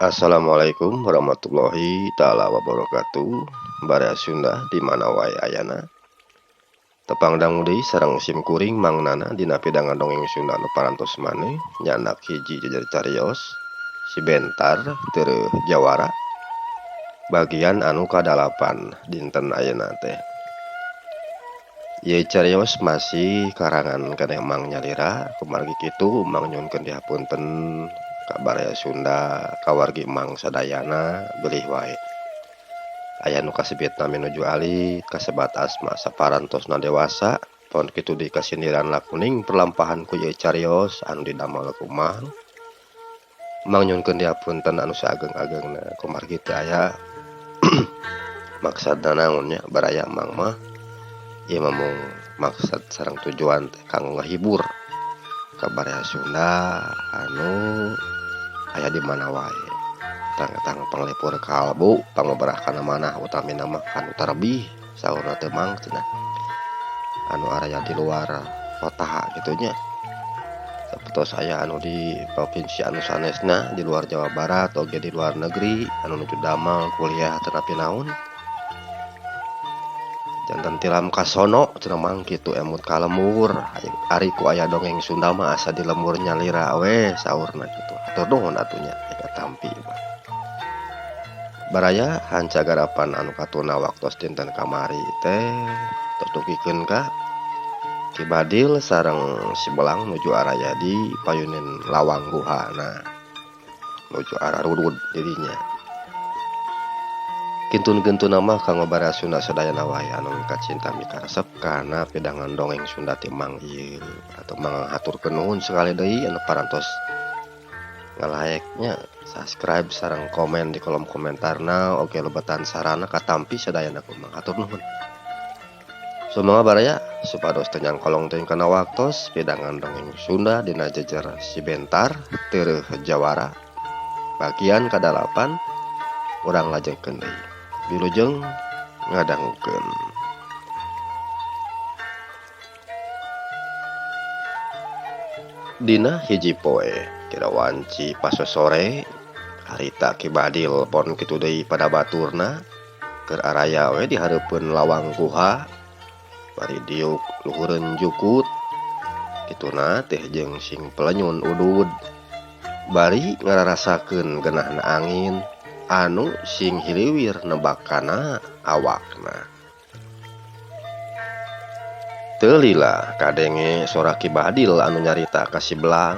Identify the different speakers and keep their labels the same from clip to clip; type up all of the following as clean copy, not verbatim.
Speaker 1: Assalamualaikum warahmatullahi taala wabarakatuh. Bara Sunda di mana wae ayana. Tepang dangdi sareng sim kuring mangnana dina pidangan dongeng Sunda nu parantos maneh nyanak hiji jejer carios si bentar teu jawara. Bagian anu kadalapan dinten ayeuna teh. Ye carios masih karangan keneh Mang Nyalira, kumargi kitu Mang nyuhunkeun dihapunten ka Baraya Sunda kawargi Mang sadayana beulih wae. Aya nu kasebetna menuju alit kasebat asma saparantosna dewasa pon kitu di kasindiran lakuning perlampahan ku ye carios anu didamel ku Mang. Mang nyuhunkeun dihapunten anu saageng-agengna kumargi teh aya maksudna naon nya baraya Mang mah ieu mah maksud sareng tujuan teh kanggo ngahibur ka Baraya Sunda anu aya di mana wae. Tang panglepur kalbu pangobrah kana manah utamina mah anu terbih saurna teh Mang cenah. Anu area di luar kota kitu nya. Sapertos aya anu di provinsi anu sanesna di luar Jawa Barat oge di luar negeri anu nuju damel kuliah teu nepi naon. Janten tilam kasono cenah Mang kitu emut kalemur ari ku aya dongeng Sunda mah asa di lembur Nyalira we saurna kitu. Hatur nuhun atunya aya tampi mah. Baraya hanca garapan anu katuna waktos dinten kamari teh tutugikeun ka Ki Badil sareng si Belang nuju araya di payunin lawang guhana nuju arah rurud dirinya. Kintun-kintuna mah kanggo Baraya Sunda sadayana wae anu kacinta mikaresep kana pidangan dongeng Sunda ti Mang ieu atuh Mang haturkeun nuhun sekali deui anu parantos ngalaeknya subscribe sareng komen di kolom komentarna oge lebetan sarana katampi sadayana ku Mang hatur nuhun. Sumoga baraya supados teu nyangkolong teuing kana waktos pidangan dongeng Sunda dina jejer si bentar teu jawara bagian kadalapan urang lajengkeun deui. Wilujeng ngadangukeun. Dina hiji poe kira wanci paso sore harita Ki Badil pon kitu deui pada baturna keur araya we di hareupeun lawang guha bari diuk luhureun jukut kituna teh jeung sing pelenyun udud bari ngararasakeun geunahna angin anu sing hiliwir nebak kana awakna. Teu lila kadenge sora Ki Badil anu nyarita ka si Belang.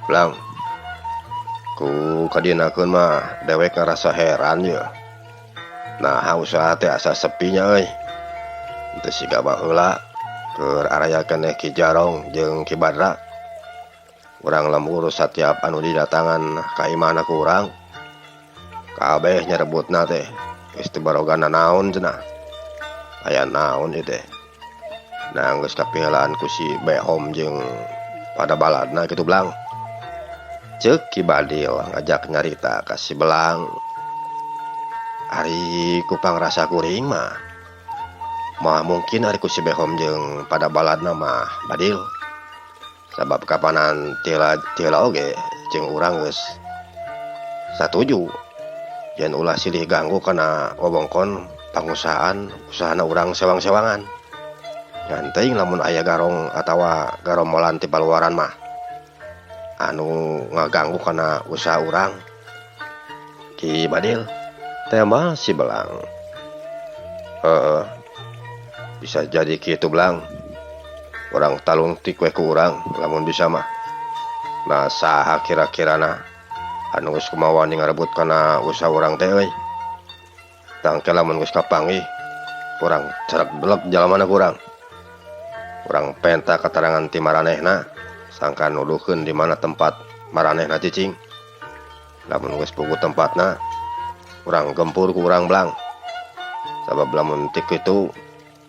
Speaker 1: Belang, ku kadinakeun mah dewek ngarasa heran ye. Nah usaha teh asa sepinya euy. Teu siga baheula keur araya keneh Ki Jarong jeung Ki Badra. Urang lembur satiap anu didatangan ka imahna ku urang. Kabeh nyarebutna teh geus teu barogana naon cenah. Aya naon ieu teh? Nah geus kapihelaan ku si Behom jeung pada baladna kitu Belang. Ceuk Ki Badil ngajak nyarita ka si Belang. Ari ku pangrasa kuring mah mungkin ari ku si Behom jeung pada baladna mah Badil. Sabab kapanan tila oge jeung urang geus satuju yen ulah silih ganggu kana wewengkon pangusahaan usahana urang sewang-sewangan. Ngan teuing lamun aya garong atawa garombolan ti paluaran mah anu ngaganggu kana usaha urang. Ki Badil tembal si Belang. Bisa jadi kitu Belang. Urang talung ti kue ku urang lamun bisa mah. Nah saha kira-kirana anu geus kumawa ngarebut kana usaha urang teh euy. Tangke lamun geus kapanggih urang carek delep jalamana ku urang. Urang penta keterangan ti maranehna sangkan nuduhkeun di mana tempat maranehna cicing. Lamun geus puguh tempatna urang gempur ku urang Belang. Sabab lamun ti kitu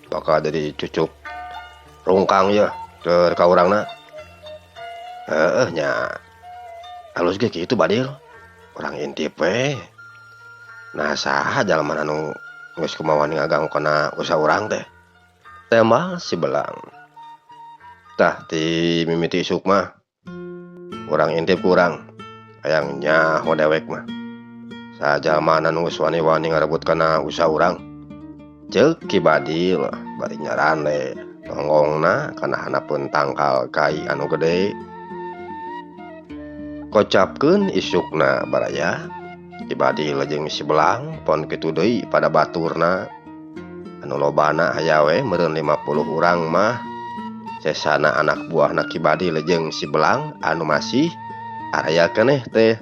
Speaker 1: bakal jadi cucuk rungkang ya keur ka urangna. Nya halus ge kitu Badil. Urang intip we. Nah saha jalma anu geus kumawa ngaganggu kana usaha urang teh? Tembal si Belang. Tah ti mimiti isuk mah urang intip ku urang hayangnya dewek mah sajalma anu geus wani-wani ngarebut kana usaha urang. Ceuk Ki Badil bari nyarane tonggongna kana hanapeun tangkal kai anu gede. Kocapkeun isukna baraya Ki Badil jeung si Belang pon kitu deui pada baturna. Anu lobana aya we meureun 50 urang mah sesana anak buahna Ki Badil jeung si Belang anu masih araya keneh teh.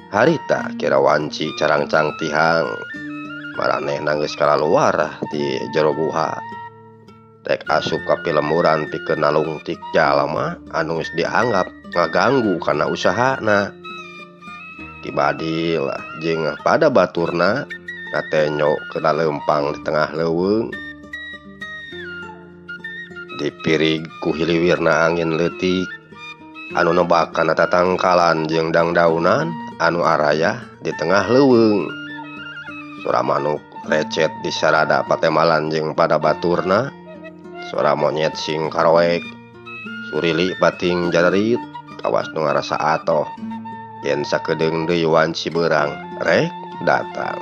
Speaker 1: Harita kira wanci carangcang tihang maranehna geus kalaluar ti jero guha. Rek asup ka pilemuran pikeun nalungtik jalma anu geus dianggap ngaganggu kana usahana. Ki Badil jeung pada baturna ngatenyo kena leumpang di tengah leuweung. Dipirig ku hiliwirna angin leutik anu nebak kana tatangkalan jeung dangdaunan anu araya di tengah leuweung. Suara manuk recet di sarada patemalan jeung pada baturna. Suara monyet sing karoek surili bating jarit kawas nu ngarasa atoh yen sakedeung deui wanci beurang rek datang.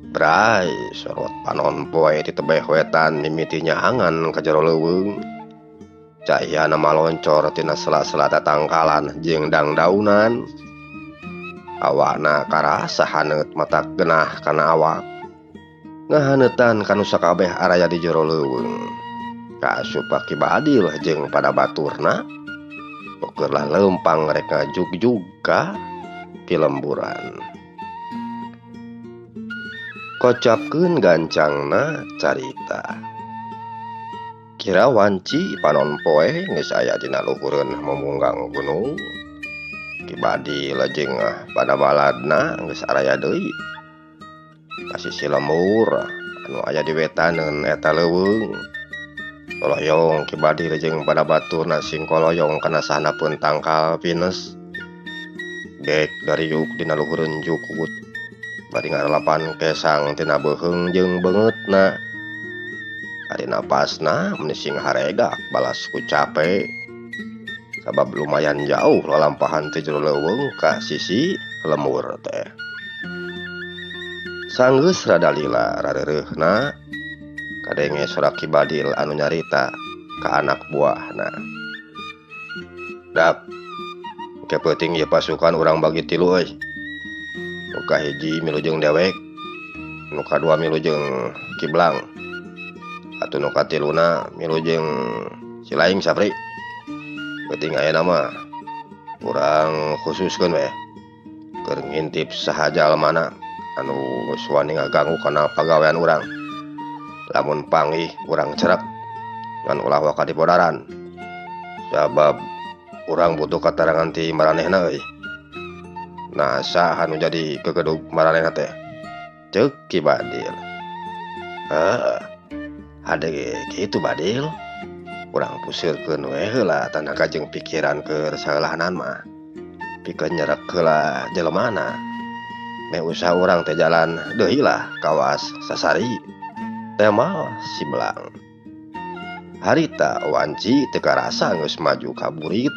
Speaker 1: Brai sorot panon poe ti tebeh wetan mimiti nyahangan ka jero leuweung. Cahayana maloncor tina sela-sela tatangkalan jeung dangdaunan. Awana karasa haneut matak genah kana awak. Ngahaneutan kanu sakabeh araya di jero leuweung. Kaasup Ki Badil jeung pada baturna ukurlah leumpang rek ngajug-jug ka pilemburan. Kocapkeun gancangna carita. Kira wanci panon poe geus aya dina luhureun memunggang gunung. Ki Badil jeung pada baladna geus araya deui kasih lemur anu aya di wetaneun eta leuweung. Koloyong Ki Badil jeung pada baturna sing koloyong kana sahanapeun tangkal pines. Dek dari yuk dina luhureun jukut bari ngarelapan kesang tina beuheung jeung beungeutna. Ari napasna menising haregak balas ku cape sabab lumayan jauh lalampahan ti jero leuweung ka sisi lemur teh. Sanggeus rada lila rareureuhna kadenge suara Ki Badil anu nyarita ka anak buahna. Dak kepeuting ieu pasukan urang bagi 3 euy. Nu kahiji milu jeung dewek, nu kadua milu jeung Ki Belang, atuh nu katiluna milu jeung si laing sapri. Penting ayeuna mah urang khususkeun we keur ngintip saha jalmana anu geus wani ngaganggu kana pagawean urang. Lamun panggih urang cerek ngan ulah waka dipodaran sabab urang butuh katerangan ti maranehna euy. Nah saha anu jadi kegedug maranehna teh? Ceuk Ki Badil. Hade kitu Badil. Urang pusirkeun we heula tanaga jeung pikiran keur saeulahanan mah. Pikeun nyerek heula jelemana. Me usaha urang teh jalan deui lah kawas sasari. Temal si Belang. Harita wanci teu karasa geus maju ka burit.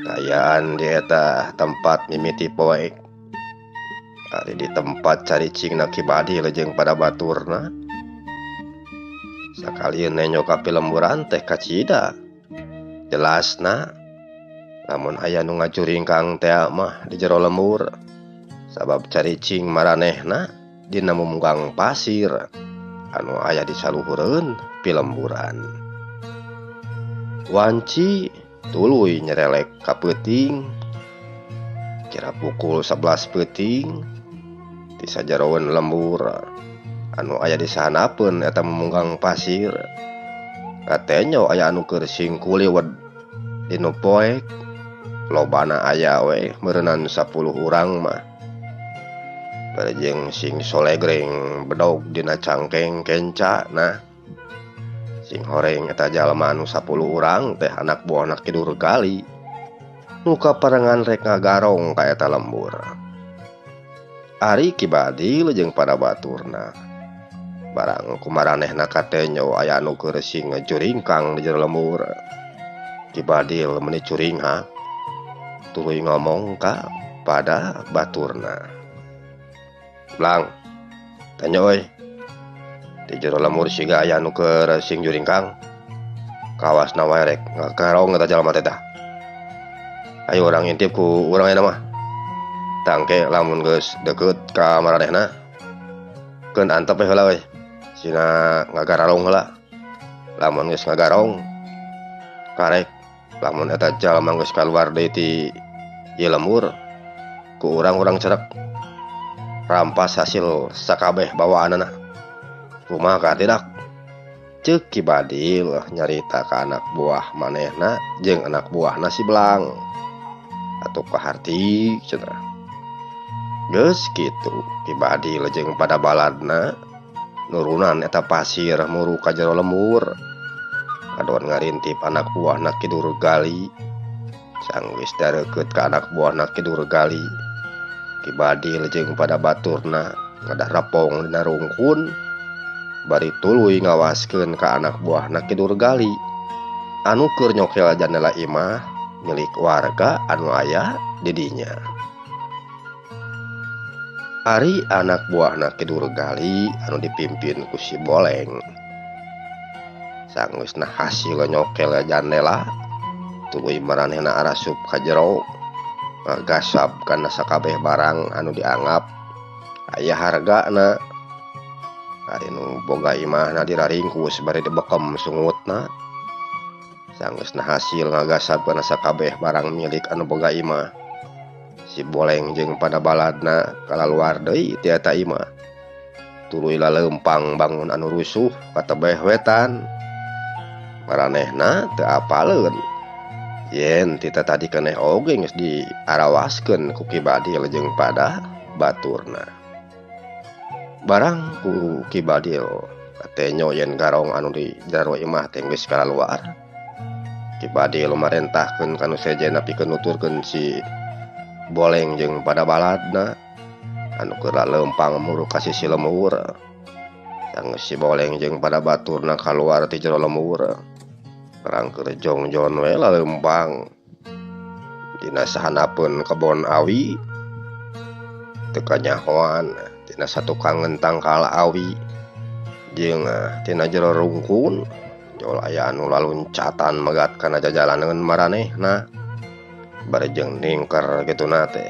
Speaker 1: Kayaan di eta tempat mimiti poek. Ari di tempat caricingna Ki Badil jeung pada baturna. Sakalian nenyo ka pilemburan teh kacida. Jelasna lamun aya nu ngacuringkang teh mah di jero lemur. Sabab caricing maranehna dina mumunggang pasir anu aya di saluhureun pilemburan. Wanci tuluy nyerelek ka peuting. Kira pukul 11 peuting di sajeroeun lembur anu aya di sahanapeun eta memunggang pasir. Katenyo aya anu keur sing kuliwed dinu poek. Lobana aya we meureunan 10 urang mah. Bari jeung sing solegreng bedog dina cangkeng kenca nah. Sing horeng eta jalma anu 10 urang teh anak buahna Ki Durgali. Nu kaparengan rek ngagarong ka eta lembur. Ari Ki Badil jeung pada baturna barang kumaranehna katenyo aya anu keur sing ngajuringkang di jero lembur. Ki Badil meuni curing tuluy ngomong ka pada baturna. Blang, tanya oi, di jero lemur siga aya nu keur sing juring Kang. Kawasna wae rek ngakarong eta jalma teh tah. Ayo urang intip ku urang eta mah. Tangke lamun geus deukeut ka maranehna, keun antep we heula we. Sina ngagararong heula. Lamun geus ngagarong, karek lamun eta jalma geus kaluar deui ti ieu lemur, ku urang cerek rampas hasil sakabeh bawaanana. Kumaha ka tidak? Ceuk Ki Badil nyarita ka anak buah manehna jeung anak buahna si Blang. Atuh kaharti cenah. Geus kitu Ki Badil jeung pada baladna nurunan eta pasir muru ka jero lemur. Kadon ngarintip anak buahna kidur gali. Sanggeus dareukeut ka anak buahna kidur gali, Ki Badil jeung pada baturna ngadah rapong dina rungkun, bari tuluy ngawaskeun ka anak buahna kidur gali anu keur nyokel jandela imah milik warga anu aya di dinya. Ari anak buahna kidur gali anu dipimpin ku si Boleng. Sanggeusna hasil nyokel jandela, tuluy maranehna arasup ka jero ngagasab kana sakabeh barang anu dianggap aya hargana. Ari nu boga imahna diraringkus bari dibekem sungutna. Sanggeusna hasil ngagasab kana sakabeh barang milik anu boga imah, si Boleng jeung pada baladna kalaluar deui ti eta imah. Tuluy laleumpang bangun anu rusuh ka tebeh wetan. Maranehna teu apaleun yen tita tadi keneh oge geus diarawaskeun ku Ki Badil jeung pada baturna. Barang ku Ki Badil katenyo yen garong anu di jero imah teh geus kalaluar, Ki Badil marentahkeun kanu sejenna pikeun nuturkeun si Boleng jeung pada baladna anu keur laleumpang muru ka sisi lemur. Sanggeus si Boleng jeung pada baturna kaluar ti jero lemur, karang keur jongjon we laleumpang dina sahanapeun kebon awi teu kanyahoan tina satukang ngentang kala awi jeung tina jero rungkun jol aya anu laluncatan megat kana jajalaneun maranehna bari jeung ningker kituna teh.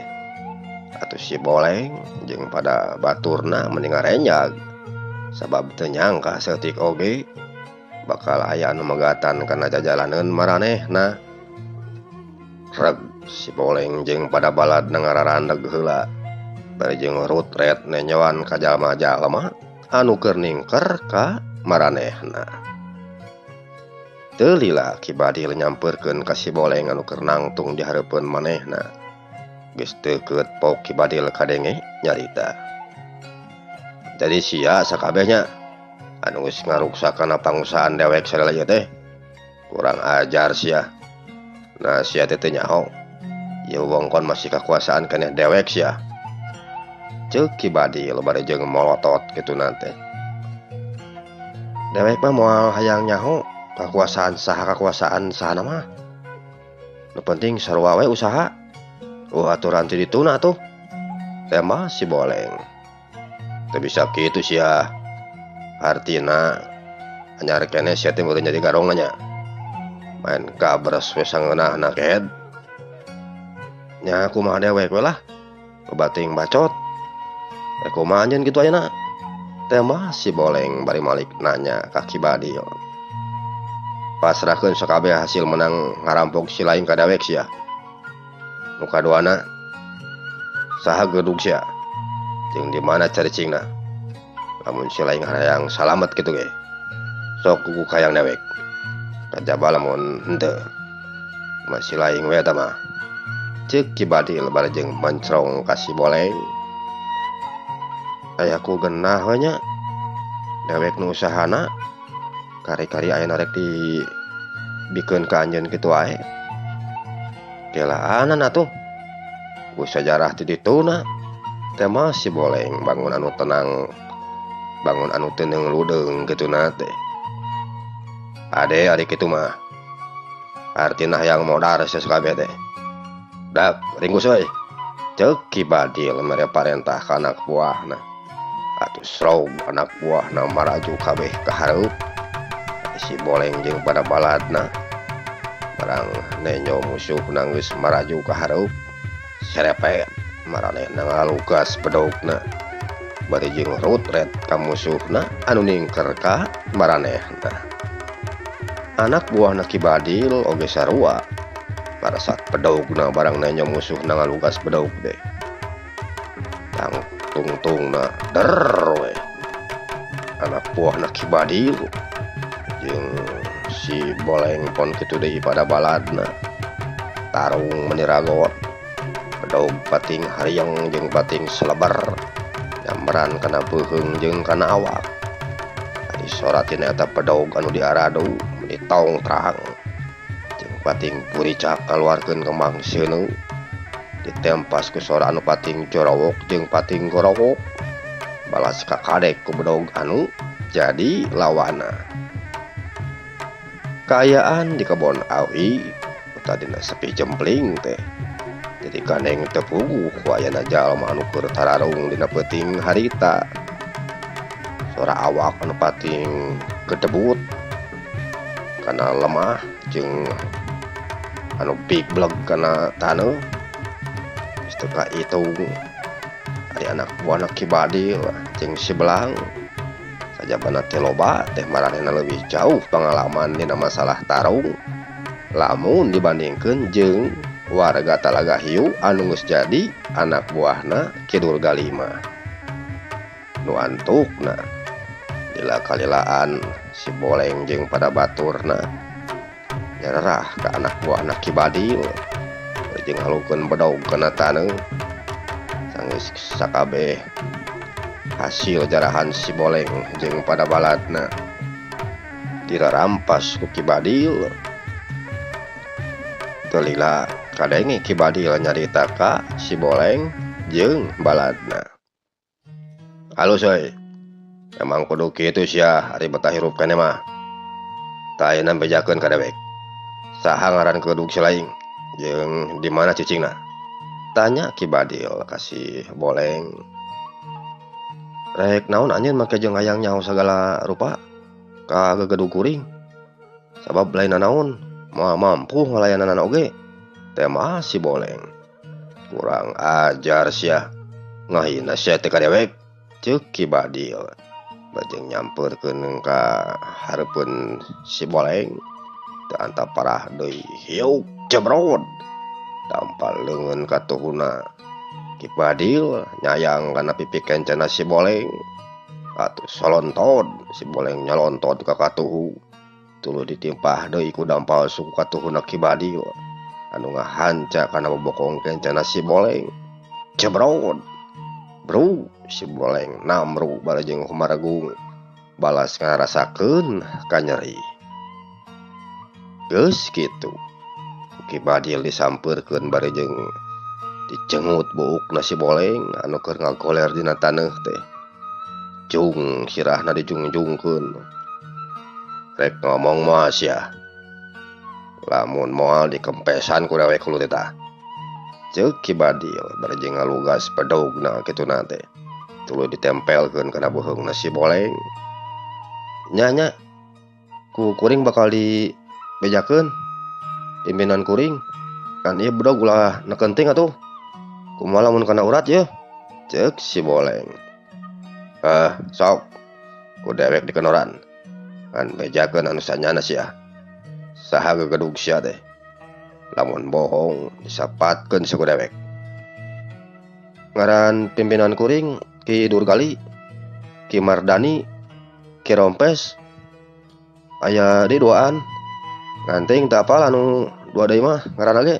Speaker 1: Atuh si Boleng jeung pada baturna mending ngarenjag sabab teu nyangka saeutik oge bakal aya anu megatan kana jajalaneun maranehna. Reg si Boleng jeung pada baladna ngararandeg heula bari jeung rutret nenyoan ka jalma-jalma anu keur ningker ka maranehna. Teu lila Ki Badil nyampeurkeun ka si Boleng anu keur nangtung di hareupeun manehna. Geus teu keut pok Ki Badil kadenge nyarita. Jadi sia sakabehnya anu geus ngaruksakan pangusahaan dewek sadaya ieu teh kurang ajar sia. Nah sia teh teu nyaho ieu wewengkon masih kakuasaan keneh dewek sia, ceuk Ki Badil bari jeung molotot kituna teh. Dewek mah moal hayang nyaho kakuasaan sahana mah, nu penting sarua we usaha. Aturan ti dituna tuh teh mah si Boleng. Teu bisa kitu sia. Artina anyar keneh sia teh meureun jadi garong nya. Main kabres we sangeunahna kehed. Nya kumaha dewek we lah. Bating bacot. Kumaha anjeun kitu ayeuna? Teh mah si Boleng bari malik nanya ka Ki Badil. Pasrahkeun sakabeh hasil menang ngarampok si lain ka dewek sia. Nu kaduana saha gedug sia jeung di mana caricingna. Lamun si lain hayang salamet kitu ge sok kuku hayang dewek. Kajaba lamun henteu masih lain we eta mah, ceuk Ki Badil bari jeung mencrong ka si Boleng. Aya ku genah we nya dewek nu usahana kari-kari ayeuna rek dibikeun ka anjeun kitu wae. Kelaanan atuh ku sajarah ti dituna teh mah si Boleng bangun anu tenang, bangun anu tenang ludeung kituna teh. Ade kitu mah artina hayang modar sakabeh teh Dak ringgus euy. Ceuk Ki Badil mere parentah ka anak buahna. Atuh srog anak buahna maraju kabeh ka hareup. Si Boleng jeung pada baladna. Barang nenyo musuhna geus maraju ka hareup. Serepet maranehna ngalugas bedogna. Bari jeung rutret ka musuhna anu ningker ka maranehna. Anak buahna Ki Badil oge sarua pada saat bedogna barang nenyo musuhna ngalugas bedog deh. Tang tungtungna der we. Anak buahna Ki Badil jeung si Boleng pon kitu deui pada baladna. Tarung meniragot. Bedog pating hariyeng jeung pating selebar. Nyamberan kana beuheung jeung kana awak. Adi soratin eta pedog anu diarado ditong terang. Jeung pating puricak kaluarkeun kembang seuneu. Ditempas ku sora anu pating jorowok jeung pating gorowok. Balas kakadek ku bedog anu jadi lawana. Kaayaan di kebon awi tadina sepi jempling teh. Jadi kaneng tepuguh wayana jalma anu keur tararung dina peuting harita. Sora awak anu pating gedebut kana lemah jeung anu bigleg kana taneuh. Geus teu kaitung ari anak buahna Ki Badil jeung si Belang. Sajabana teh loba teh maranehna leuwih jauh pangalaman dina masalah tarung lamun dibandingkeun jeung warga Talaga Hiu anu geus jadi anak buahna Ki Durgalima. Nu antukna lila-kalilaan si Boleng jeung pada baturna nyerah ka anak buahna Ki Badil jeung halukeun bedog kana taneuh. Sanggeus sakabeh hasil jarahan si Boleng jeung pada baladna dirarampas ku Ki Badil. Teu lila kadenge Ki Badil nyarita ka si Boleng jeung baladna. Halus euy. Emang kudu kitu sia ari betah hirup keneh mah. Tah ayeuna bejakeun ka dewek. Saha ngaran kedug silaing jeung di mana cicingna? Tanya Ki Badil ka si Boleng. Rek naon anjeun make jeung hayang nyaho sagala rupa ka gegedug kuring? Sabab lain naon moal mampu ngalayanan oge. Teh mah si Boleng. Kurang ajar sia. Ngahina sia teh ka dewek. Ceuk Ki Badil. Bajeng nyamperkeun ka hareupeun si Boleng. Teu anta parah deui hiuk cebrod. Tampal leungeun ka tuhuna. Ki Badil nyayang kana pipi kencana si Boleng. Atuh solontod si Boleng nyalontod ka katuhu. Tuluy ditimpah deui ku dampal suku katuhuna Ki Badil anu ngahanca kana bobokong kencana si Boleng. Cebrod. Bro, si Boleng namru barejeng humaragung. Balas ngarasakeun ka nyeri. Geus kitu. Ki Badil disampeurkeun barejeng dicengut buukna si Boleng anu keur ngagoler dina taneuh teh. Jung sirahna dijungjungkeun. Rek ngomong moal sia. Lamun moal dikempesan ku dewek hulu teh tah. Ceuk Ki Badil barejeng ngalugas pedogna kituna teh. Tuluy ditempelkeun kana beuheungna si Boleng. Nya ku kuring bakal dibejakeun pimpinan kuring. Kan ieu bedog ulah nekenting atuh. Kumaha lamun kana urat ye? Ceuk si Boleng. Sok ku dewek dikenoran. Kan bejakeun anu sanyana sia. Saha gegedug sia teh. Lamun bohong disapatkeun si ku dewek. Ngaran pimpinan kuring Ki Durgali, Ki Mardani, Ki Rompes. Aya di duaan. Nganting teu apal anu dua deui mah ngaranna ge.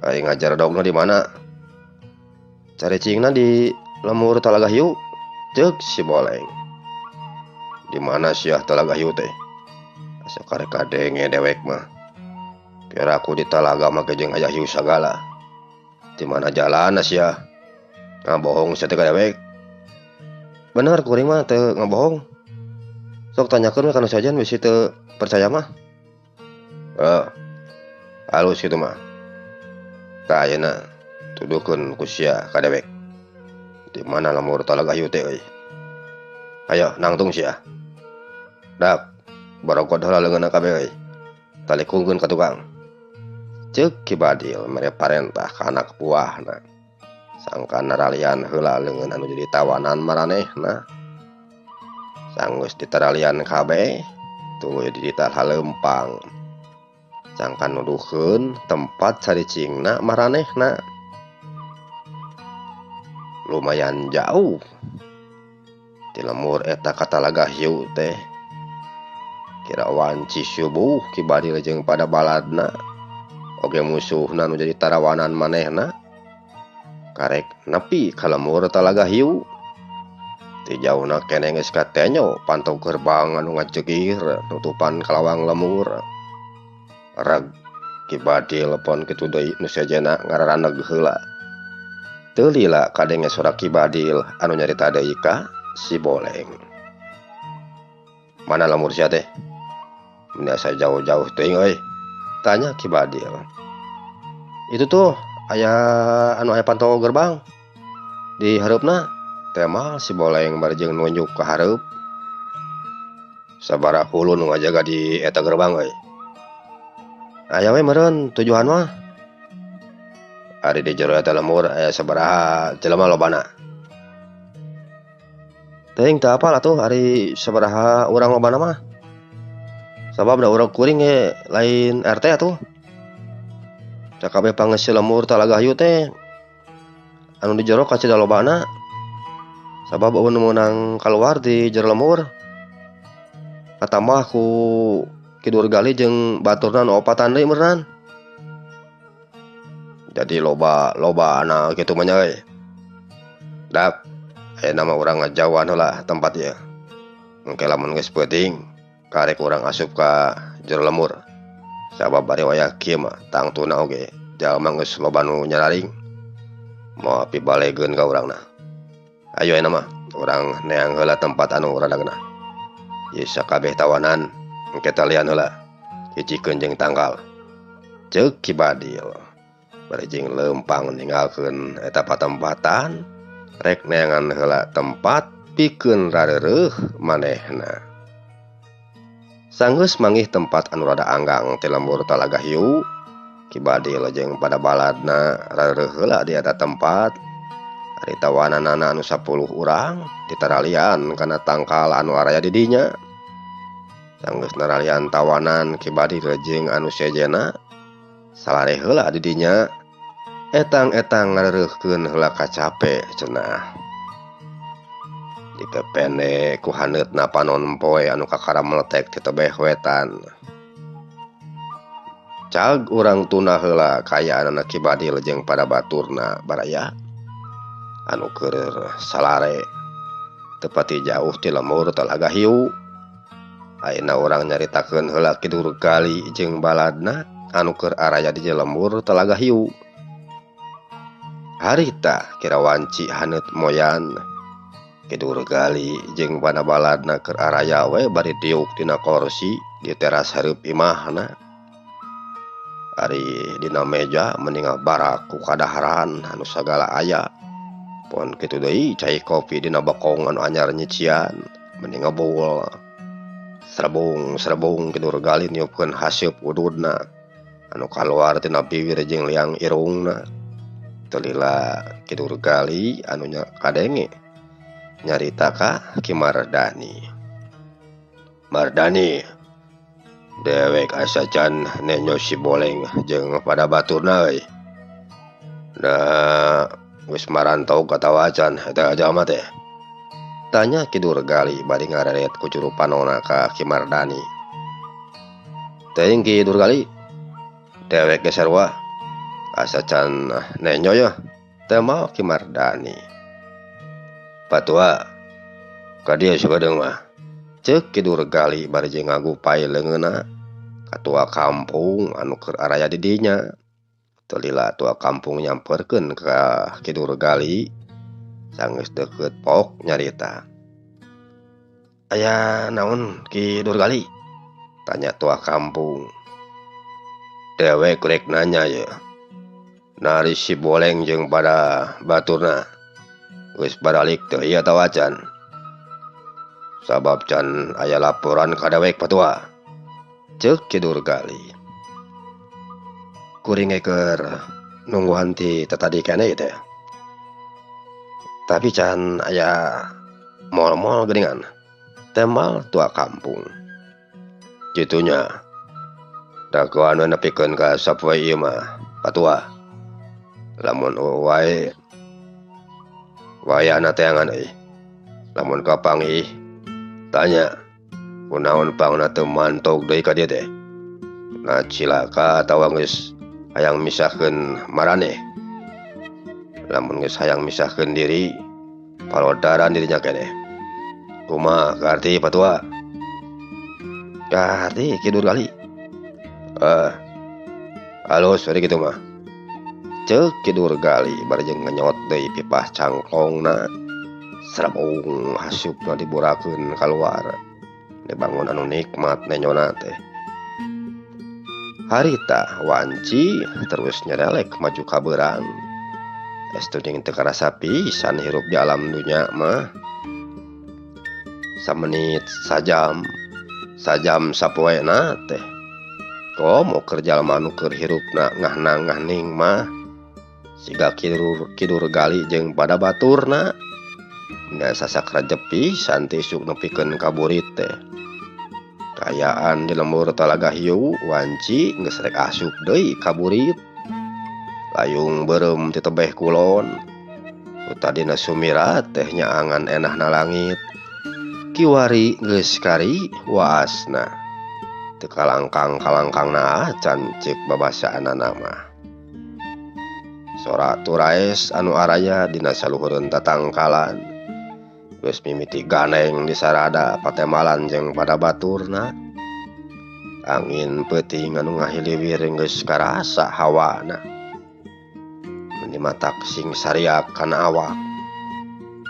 Speaker 1: Aing ngajar dogna di mana? Caricingna di lemur Talaga Hiu. Ceuk si Boleng. Di mana sia Talaga Hiu teh? Asa karek kadenge dewek mah. Biar aku di talaga make jeung aya hiu sagala. Di mana jalanna sia? Ngabohong sia teh ka dewek. Bener kuring mah teu ngabohong. Sok tanyakeun we kana sajan bisi teu percaya mah. Halus kitu mah. Tah ayeuna tuduhkeun ku sia ka dewek. Di mana lamur talagayu teh euy. Hayo nangtung sia. Dak barokot heula leungeunna kabeh euy. Talekungkeun ka tukang. Ceuk Ki Badil mere parentah ka anak buahna. Sangkan naralian heula leungeun anu jadi tawanan maranehna. Sanggeus ditaralian kabeh tuluy didita haleumpang. Sangkan nuduhkeun tempat saricingna maranehna. Lumayan jauh ti lemur eta ka Talaga Hiu teh. Kira wanci subuh Ki Badil jeung pada baladna oge musuhna nu jadi tarawanan manehna karek nepi ka lemur Talaga Hiu. Ti jauna keneh geus katenyo pantau gerbang anu ngajegir nutupan kalawang lemur. Reg Ki Badil pon kitu deui nu sejenna ngararaneg heula. Teu lila kadenge suara Ki Badil anu nyarita deui ka si Boleng. Mana lemur sia teh? Biasa jauh-jauh teuing euy. Tanya Ki Badil. Itu tuh aya anu aya pantau gerbang di hareupna. Teh mah si Boleng bari jeung nunjuk ka hareup. Sabaraha ulun nu ngajaga di eta gerbang euy. Aya we meureun tujuan mah. Ari di jero eta lemur aya sabaraha jelema lobana? Teuing teu apal atuh ari sabaraha urang lobana mah. Sabab da urang kuring ge lain RT atuh. Sakabeh pangeusi lemur Talaga Hiu teh anu di jero kacida lobana. Sabab eueun meunang kaluar di jero lemur. Katambah ku Kidur Gali jeung baturna nu opatan deui meureunan. Jadi loba anak kitu mah nya euy. Dak ayeuna mah urang ngajauhan heula tempat ieu. Engke lamun geus peuting karek urang asup ka jero lemur. Sabab bari wayah kieu mah tangtuna oge jalma geus loba nu nyararing. Moal pibalegeun ka urangna. Ayo ayeuna mah urang neang heula tempat anu radagna. Ieu sakabeh tawanan engke talian heula hijikeun jeung tanggal. Ceuk Ki Badil. Bari jeung leumpang ninggalkeun eta patempatan rek neangan heula tempat pikeun rareureuh manehna. Sanggeus manggih tempat anu rada anggang ti lemur Talaga Hiu, Ki Badil jeung pada baladna rareureuh heula di eta tempat. Ari tawananana anu 10 urang ditaralian kana tangkal anu araya di dinya. Sanggeus naralian tawanan Ki Badil jeung anu sejenna salare heula di dinya. Etang-etang ngareureuhkeun heula kacape cenah. Dipepene ku haneutna panon poe anu kakara meletek ti tebeh wetan. Cag urang tuna heula kayaanna Ki Badil jeung pada baturna baraya anu keur salare teu pati jauh ti lemur Talaga Hiu. Ayeuna urang nyaritakeun heula Kidur Gali jeung baladna anu keur araya di lemur Talaga Hiu. Harita kira wanci haneut moyan Kidur Gali jeung pada baladna keur araya we bari diuk dina kursi di teras hareup imahna. Ari dina meja meningal barak ku kadaharan anu sagala aya. Pon kitu deui cai kopi dina bokong anu anyar nyician mending ngebul. Serebung Kidur Gali niupkeun haseup ududna anu kaluar tina bibir jeung liang irungna. Teu lila Kidur Gali anu kadenge nyarita ka Ki Mardani. Mardani, dewek asa can nenyo si Boleng jeung pada baturna euy. Da geus marantau ka tawacan eta jalma teh. Tanya Kidur Gali bari ngareret ku juru panonna ka Ki Mardani. Teuing Kidur Gali, dewek ge sarua asa can nenyo ya. Teu mau Ki Mardani. Patua ka dieu sugedeung mah. Ceuk Kidur Gali bari jeung ngagupai leungeunna ka tua kampung anu keur araya di dinya. Teu lila tua kampung nyamperkeun ka Kidur Gali sanggeus deukeut pok nyarita. Aya naon Kidur Gali? Tanya tua kampung. Dewek rek nanya ye. nari si boleng jeung pada baturna geus baralik teu ieu tah wacan. Sabab can aya laporan ka dewek patua. Ceuk Ki Durgali. Kuring keur nungguhan ti tadi keneh teh. Tapi can aya mall-mall geuningan. Temal tua kampung. Kitunya. Da kuanu nepikeun ka sapoe ieu mah patua. Lamun wae wayana teangan euy. Lamun kapanggih tanya kunaon pangna teu mantog deui ka dieu teh. Nah cilaka atawa geus hayang misahkeun maraneh. Lamun geus hayang misahkeun diri palodaran dirinya keneh. Kumaha karti patua? Karti Ki Durgali. Halus bari kitu mah. Ceuk Ki Durgali barejeng ngenyot deui pipah cangkongna. Serabung hasupna diburakeun kaluar. Dibangun anu nikmat nenyona teh. Harita wanci terus nyerelek maju ka beurang. Estu jeung teu karasa pisan hirup di alam dunya mah. Samenit sajam sapoena teh. Komo keur jalma anu keur hirupna ngahna-ngahning mah siga Ki Durgali jeung pada baturna. Biasa sakraja pisan teh isuk nepikeun ka burit teh. Kayaan di lembur Talaga Hiu wanci geus rek asup deui ka burit. Layung beureum ti tebeh kulon. Tadina sumira teh nyaangan enahna langit. Kiwari geus kari waasna. Teu kalangkang-kalangkangna acan ceuk babasaanana mah. Sora turaes anu araya dina saluhureun tatangkalan. Geus mimiti ganeng di sarada patemalan jeung pada baturna. Angin peuting anu ngahiliwir geus karasa hawana. Mun matak sing sariak kana awak.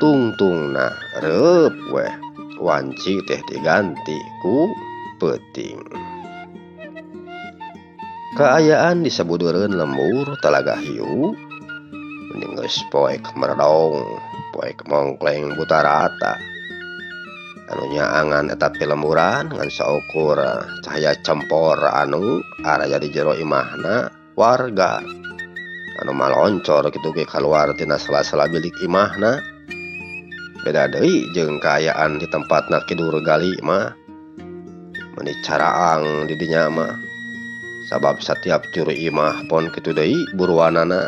Speaker 1: Tungtungna reup weh wanci teh diganti ku peuting. Kaayaan di sabudureun lembur Talaga Hiu mending geus poek merdong. Poek mongkleng buta rata. Anu nyaangan eta pilemburan ngan saukur cahaya cempor anu araya di jero imahna warga. Anu maloncor kitu ge kaluar tina sela-sela bilik imahna. Beda deui jeung kaayaan di tempatna Ki Durgali mah. Meni caraang di dinya mah. Sabab setiap juru imah pon kitu deui buruanana.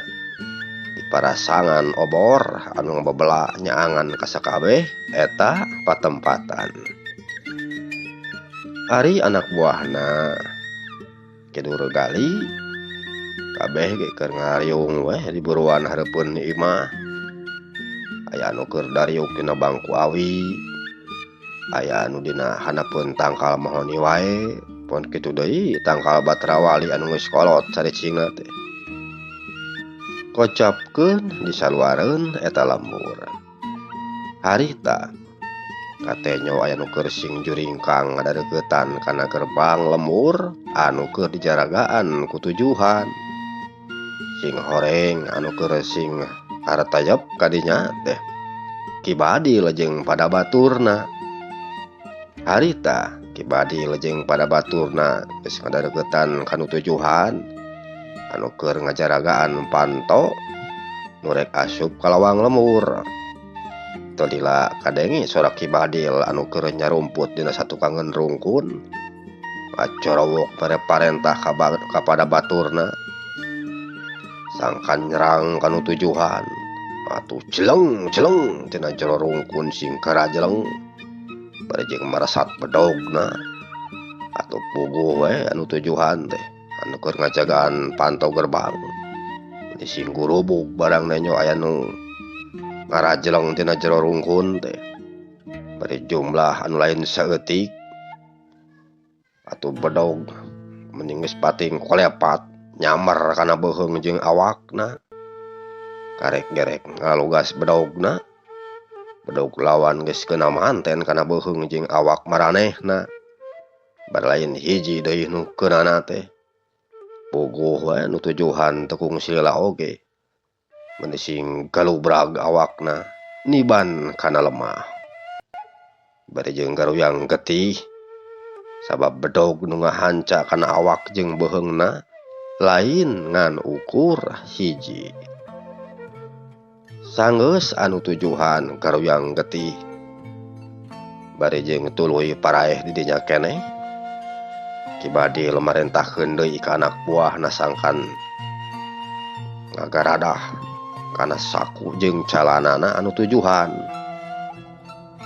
Speaker 1: Parasangan obor anu ngabebela nyaangan ka sakabeh eta patempatan. Ari anak buahna Ki Durgali kabeh ge keur ngariung weh di buruan hareupeun imah. Aya anu keur dariuk dina bangku awi, aya anu dina hanapeun tangkal mahoni wae, pon kitu deui tangkal batrawali anu geus kolot saricingna teh. Kocapkeun disaluareun eta lembur. Harita katenyo aya nu keur sing juringkang ngadareuketan kana gerbang lembur anu keur dijaragaan ku tujuhan. Sing horeng anu keur sing haratayep ka dinya teh Ki Badil jeung pada baturna. Harita Ki Badil jeung pada baturna geus ngadareuketan kanu tujuhan. Anu keur ngajaragaan panto nu rek asup ka lawang lembur. Teu lila kadenge sora Ki Badil anu keur nyarumput dina satukangeun rungkun. Acorowok parentah ka pada baturna. Sangkan nyerang kanu tujuhan. Atuh celeng tina jero rungkun sing karajeleng. Barejeng maresat bedogna. Atuh puguh we anu tujuhan teh. Anu keur ngajagaan pantau gerbang. Di sing gurubuk barang nenyo aya nu ngarajeleng tina jero rungkun teh. Bari jumlah anu lain saeutik. Atuh bedog mending geus pating kolepat nyamar kana beuheung jeung awakna. Karek gerek ngalugas bedogna. Bedog lawan geus keuna manten kana beuheung jeung awak maranehna. Bari lain hiji deui nu keunana teh. Puguh wae nu tujuhan tekung silila oge. Menising galubrag awakna niban kana lemah. Bari jeung garuyang getih sabab bedog nu ngahanca kana awak jeung beheungna lain ngan ukur hiji. Sanggeus anu tujuhan garuyang getih bari jeung tuluy paraeh di dinya keneh kibadi lemarentahkeun deui ka anak buahna sangkan ngagaradah kana saku jeung calanana anu tujuhan.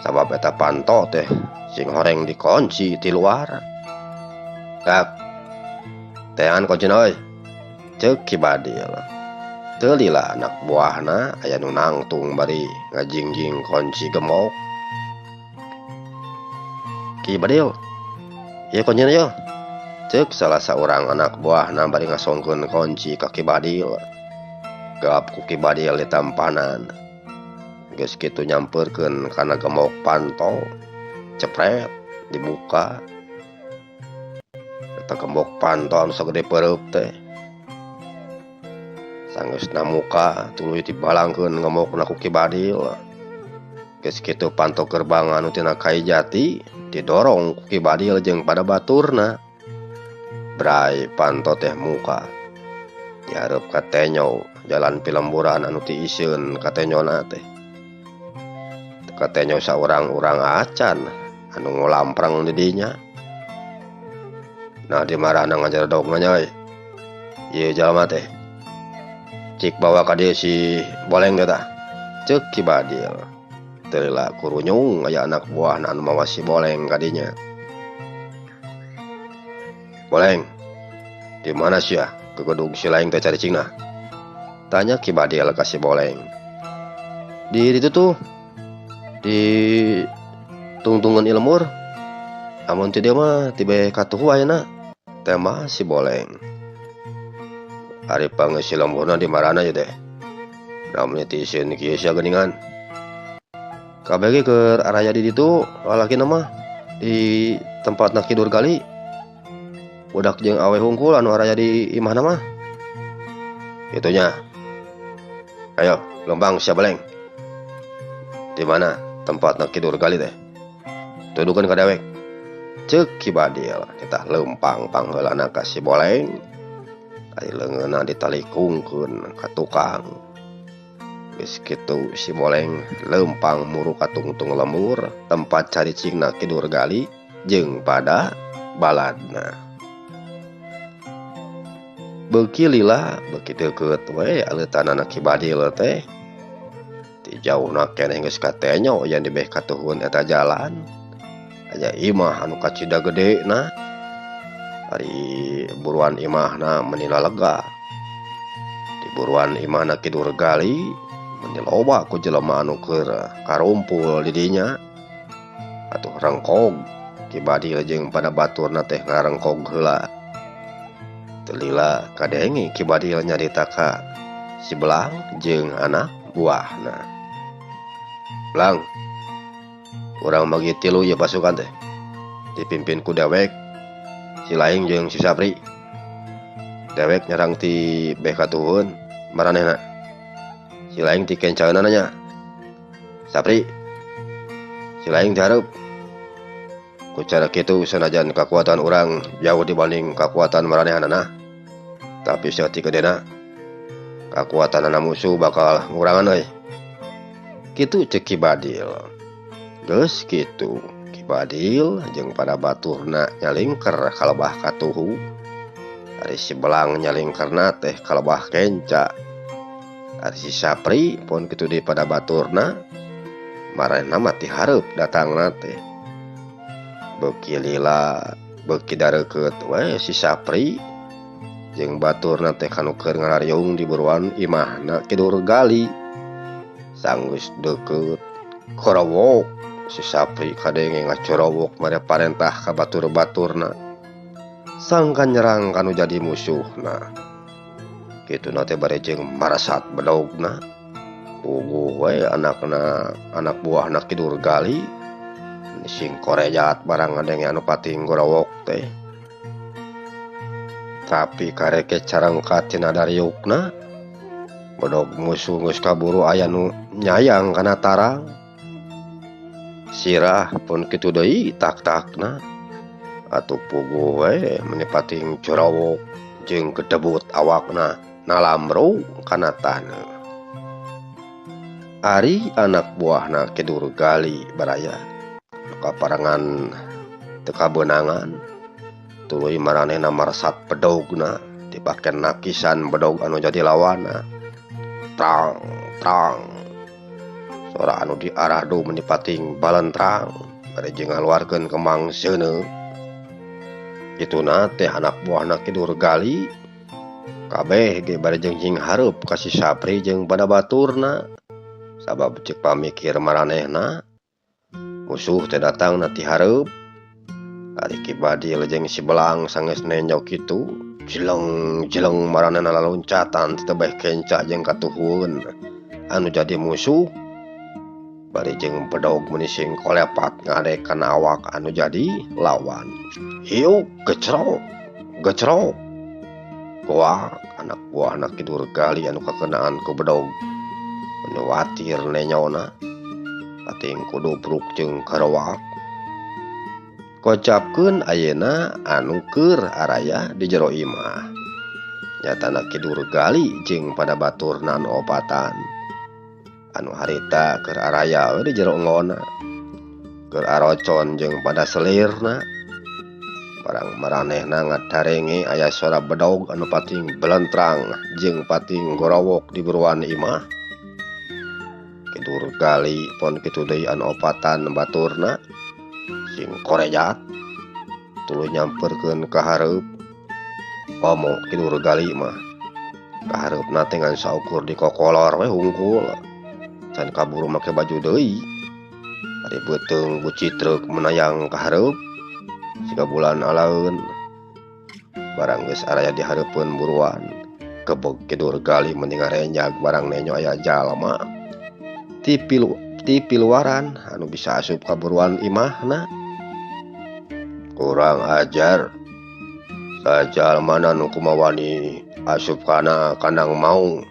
Speaker 1: Sabab eta panto teh sing horeng dikunci ti luar. Kak, tean kuncina euy. Ceuk Kibadil. Teu lila anak buahna aya nu nangtung bari ngajingjing kunci gemok. Kibadil, ieu kuncina yeuh. Ceuk salah saurang anak buahna bari ngasongkeun kunci ka Kibadil. Gap ku Kibadil ditampanan. Geus kitu nyampeurkeun kana gemok panto. Cepret dibuka. Eta gembok panto anu sagede peureub teh. Sanggeusna muka tuluy dibalangkeun gemokna ku Kibadil. Geus kitu panto gerbang anu tina kai jati didorong ku Kibadil jeung pada baturna. Brai panto teh muka. Dihareup ka tenyo jalan pilemburan anu ti isieun ka tenyona teh. Ka tenyo saurang urang acan anu ngolamprang di dinya. Nah di marana ngajaredogna nya. Ieu jalma teh cik bawa ka dieu si Boleng tah. Ceuk Kibadil. Teu lila kurunyung aya anak buahna anu mawa si Boleng ka dinya. Boleng, di mana sia? Kegedug si laing teh caricingna. Tanya Kibadil ka si Boleng. Di ditu tuh. Di tungtungan ilmur. Amun teu dieu mah tibe katuhu ayeuna. Teh mah si Boleng. Ari pangeus si lemburna di marana ieu teh. Namun ti isieun kieu sia geuningan. Kabeh ge keur araya di ditu lalakina mah di tempatna Kidur Gali. Budak jeung awe hungkul anu araya di imahna mah. Itunya. Ayo, lombang sia Boleng. Di mana tempatna Kidur Gali teh? Tudukeun ka dewek. Ceuk Kibadil kita lempang pangheulana ka si Boleng. Ari leungeunna ditalikungkeun ka tukang. Geus kitu si Boleng lempang muru ka tungtung lembur tempat caricingna Kidur Gali jeung pada baladna. Beuki lila beuki deukeut we aleutanana Kibadil teh. Ti jauhna keneh geus ka tenyo yang dibeh katuhun eta jalan. Aya imah anu kacida gedena. Ari buruan imahna menila lega. Di buruan imahna Kidur Gali meni loba ku jelema anu keur karumpul di dinya. Atuh rengkog Kibadil jeung pada baturna teh ngarengkog heula. Teu lila kadenge Kibadil nyarita ka si Belang jeung anak buahna. Belang, urang bagi 3 ieu pasukan teh. Dipimpin ku dewek, si Laing jeung si Sapri. Dewek nyerang ti beh katuhun maranehna. Si Laing ti kencaeunana nya. Sapri, si Laing ti hareup. Ku cara kitu sanajan kakuatan urang jauh dibanding kakuatan maranehanana. Tapi saeutik gedena kakuatanana musuh bakal ngurangan euy. Kitu ceuk Kibadil. Geus kitu Kibadil jeung pada baturna nyalingker kalebah katuhu. Ari si Belang nyalingkerna teh kalebah kenca. Ari si Sapri pun kitu di pada baturna maranehna mah ti hareup datangna teh. Beuki lila beuki dareukeut we si Sapri jeung baturna teh kanu keur ngararyung di buruan imahna Kidur Gali. Sanggeus deukeut korowok si Sapri kadenge ngacorowok mere parentah ka batur-baturna sangkan nyerang kanu jadi musuhna. Kituna teh bare jeung marasat bedogna. Puguh we anak buahna Kidur Gali sing korejat barang ngadenge anu pating gorowok teh. tapi kareke carangkat tina dariukna bedog musuh geus kaburu aya nu nyayang kana tarang. Sirah pun kitu deui tak-takna atuh puguh we menipating corawok jeung kedebut awakna nalamro kana taneuh. Ari anak buahna Kidur Gali baraya kaparangan teu kabeunangan tuluy maranehna marsat bedogna dipaken nakisan bedog anu jadi lawanna. Trang trang sora anu diarah do menipating balentrang bari jeung ngaluarkeun kemang seuneu. Kituna teh anak buahna Kidur Gali kabeh ge bari jeung hareup ka si Sapri jeung pada baturna. Sabab cek pamikir maranehna musuh teh datangna ti hareup. Ari Ki Badil jeung si Belang sanggeus nenjok kitu jeleng maranehna laloncatan tebeh kenca jeung katuhun anu jadi musuh. Bari jeung bedog menising kolepat ngadek kana awak anu jadi lawan. Hiuk gecrok gecrok kuak anak buahna Kidur Gali anu kakenaan ku bedog watir nenyona pating kudu bruk jeung karawak. Kocapkeun ayeuna anu keur araya di jero imah nyatana Kidur Gali jeung pada baturna anu opatan anu harita keur araya di jero engona keur arocon jeung pada selirna. Barang maranehna ngadarenge aya suara bedog anu pating belentrang jeung pating gorowok di buruan imah. Kidur Gali pon kitu deui anu opatan baturna sing korejat tuluy nyamperkeun ka hareup. Komo Kidur Gali mah ka hareupna teh ngan saukur dikokolor we hungkul can kaburu make baju deui. Ari beuteung bucitreuk menayang ka hareup siga bulan alaeun. Barang geus araya di hareupeun buruan kebeg Kidur Gali mending ngarenjag barang nenyo aya jalma ti piluaran anu bisa asup ka buruan imahna. Kurang ajar sajalma nu kumawani asup kana kandang maung.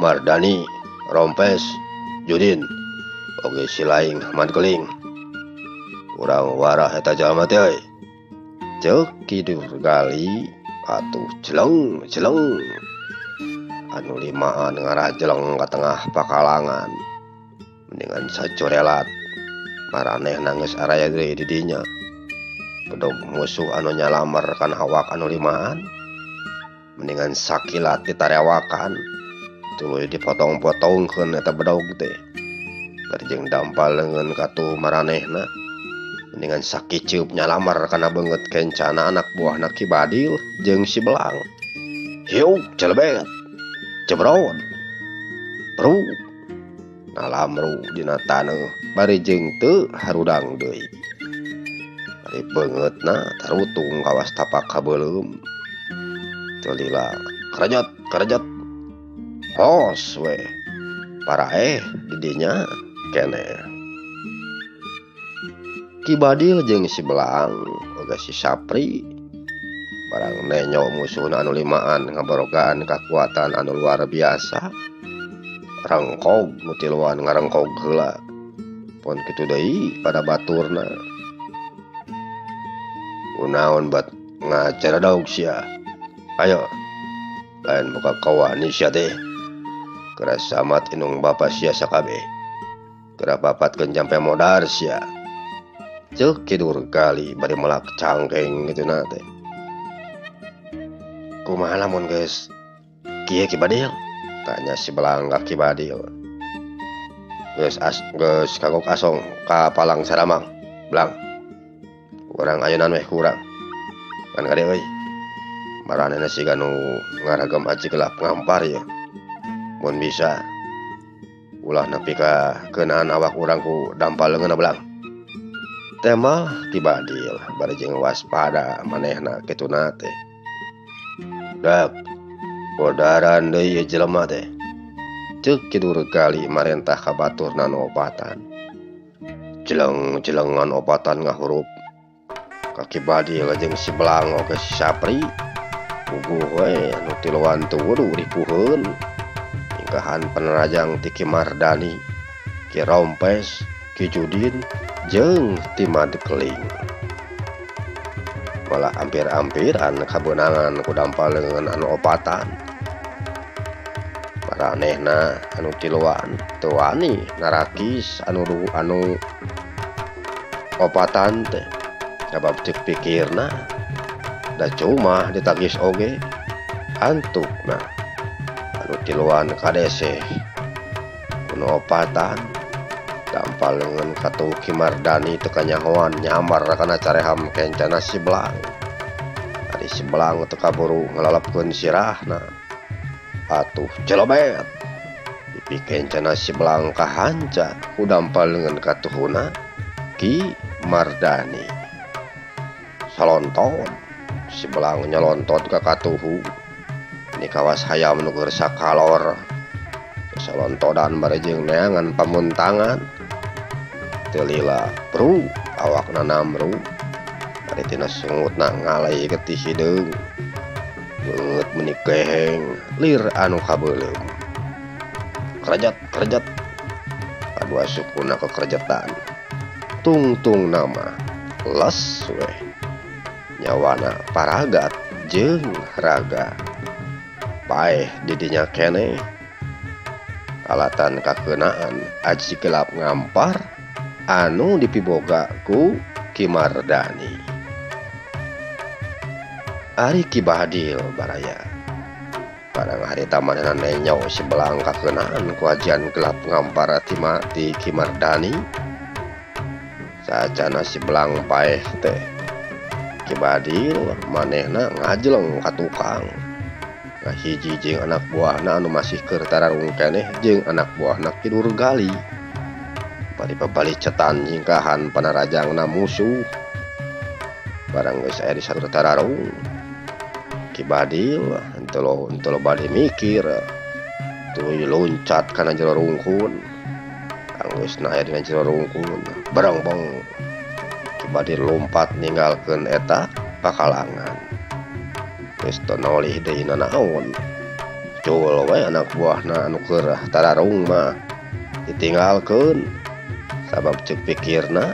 Speaker 1: Mardani, Rompes, Judin oge si Laing Mankeling kurang warah eta jalma teh ceuk Kidur Gali atuh jeleng anu limaan ngarah jeleng ka tengah pakalangan mendingan sacorelat maranehna geus araya deui di dinya. Bedog musuh anu nyalamar kana awak anu limaan mendingan sakilat ditarewakan tuluy dipotong-potongkeun eta bedog teh. Bari jeung dampal leungeun katuh maranehna mendingan sakiceup nyalamar kana beungeut kencana anak buahna Ki Badil jeung si Belang. Hiuk celebet cebrot bro nalamru dina taneuh bari jeung teu harudang deui. Bari beungeutna tarutung kawas tapak kabeulem teu lila karajat hos we paraeh di dinya keneh. Ki Badil jeung si Belang oga si Sapri barang nenyo musuhna anu limaan ngabarogaan kakuatan anu luar biasa. Rangkog nu tiluan ngarengkog heula pon kitu deui pada baturna. Kunaon bat ngaceradog sia ayo lain muka kawani sia teh keur samat inung bapa sia sakabeh keur papatkeun jampe modar sia ceuk Kidur Gali bari melak cangkeng kituna teh. Kumaha lamun geus kieu Ki Badil? Tanya si Belang ka Ki Badil. Geus kagok asong ka palang saramang Belang. Urang ayeuna weh kurang. Kan kade euy. Maranehna siga nu ngaragam aji gelap ngampar ya. Mun bisa ulah nepi ka keunaan awak urang ku dampal leungeunna Belang. Tema Ki Badil bari jeung waspada manehna kituna teh. Dak bodaran deui jelema teh ceuk Kidur Gali marentah ka baturna nu opatan. Jeleng-jelengan opatan ngahurup kaki badil jeung si Belang oge si Sapri puguh we anu tiluan teu ripuheun ningkahan penerajang ti Ki Mardani, Ki Rompes, Ki Judin jeung ti Madekling. Malah hampir-hampiran kabeunangan ku dampalengan anu opatan. Maranehna anu tiluan teu wani narakis anu opatan teh. Sabab cek pikirna da cuma ditagis oge antukna anu tiluan kadese kuno opatan dampalengan katu Ki Mardani teu kanyahoan nyamar kana careham kencana si Belang. Ari si Belang teu kaburu ngalalapkeun sirahna atuh celobet pipi kencana si Belang kahanca ku dampalengan katuhuna Ki Mardani. Salontot si Belang nyalontot ka katuhu ini kawas hayam nu keur sakalor salontodan barejeng neangan pamuntangan teu lila bro awakna namru ari tina sungutna ngalai getih hideung beungeut meuni keheng lir anu kabeulem kerejat kadua sukuna kekerejetan tungtung nama les weh nyawana paragat jeung raga paeh didinya keneh alatan kakeunaan aji gelap ngampar anu dipiboga ku Ki Mardani. Ari Ki Badil baraya barang hari tamanana nenyau si Belang kakeunaan ku ajian gelap ngampar ti Ki Mardani sajana si Belang paeh teh Ki Badil manehna ngajleng ka tukang hiji jeung anak buahna anu masih keur tararung keneh jeung anak buahna Ki Durgali bari babalicetan nyingkahan panarajangna musuh barang geus aya di sakur tararung Ki Badil henteu bade mikir tuluy loncat kana jero rungkun anggeusna aya dina jero rungkun bareng-beng Ki Badil lompat ninggalkeun eta pakalangan geus teu nolih deui nanaon cul we anak buahna anu keur tararung mah ditinggalkeun sabab ceuk pikirna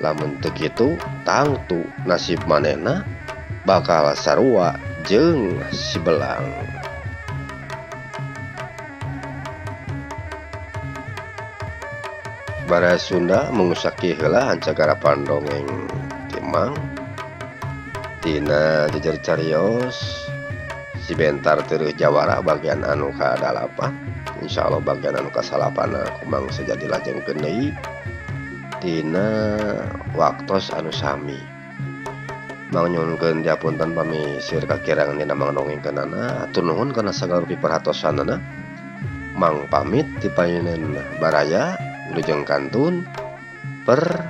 Speaker 1: lamun teu kitu tangtu nasib manehna bakal sarua jeung si Belang. Bara Sunda mengusaki heula hancagarapan dongeng timang tina jejer carios si Bentar Teueuh Jawara bagian anu ka-8 insyaallah bagian anu ka-8 kumang sejadi lajengkeun deui tina waktos anu sami. Mang nyuhunkeun diapunten pami seueur kakirangan dina mangdongengkeunana atur nuhun kana sagala piparatosanana. Mang pamit ti payeuneun baraya wilujeng kantun per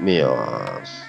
Speaker 1: mios.